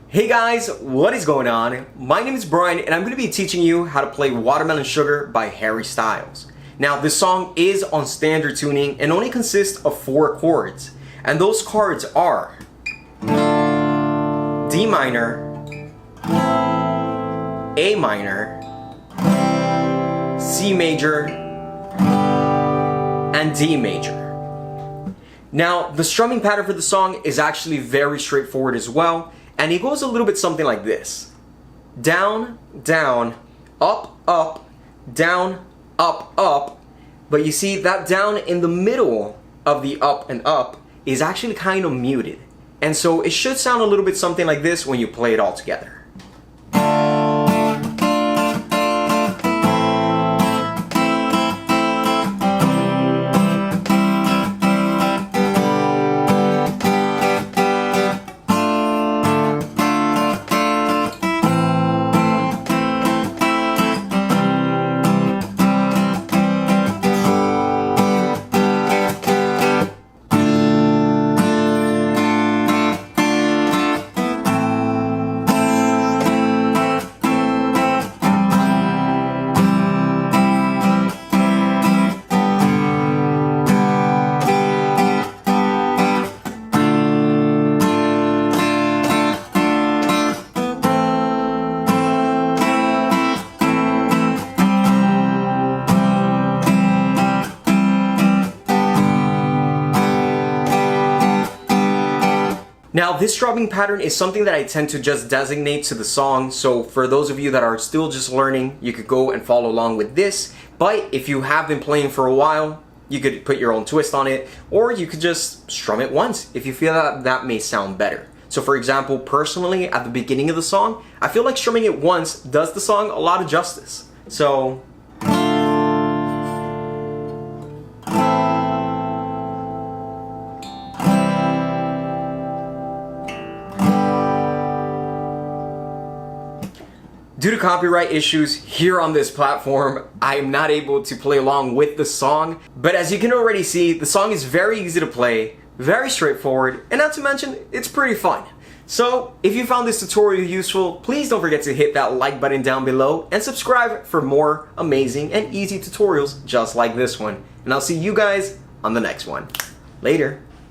Hey guys, what is going on? My name is Brian and I'm going to be teaching you how to play Watermelon Sugar by Harry Styles. Now this song is on standard tuning and only consists of 4 chords. And those chords are D minor, A minor, C major, and D major. Now the strumming pattern for the song is actually very straightforward as well. And it goes a little bit something like this. Down, down, up, up, down, up, up. But you see that down in the middle of the up and up is actually kind of muted. And so it should sound a little bit something like this when you play it all together. Now this strumming pattern is something that I tend to just designate to the song, so for those of you that are still just learning, you could go and follow along with this. But if you have been playing for a while, you could put your own twist on it, or you could just strum it once if you feel that that may sound better. So for example, personally at the beginning of the song, I feel like strumming it once does the song a lot of justice. So due to copyright issues here on this platform, I am not able to play along with the song, but as you can already see, the song is very easy to play, very straightforward, and not to mention, it's pretty fun. So, if you found this tutorial useful, please don't forget to hit that like button down below and subscribe for more amazing and easy tutorials just like this one. And I'll see you guys on the next one. Later.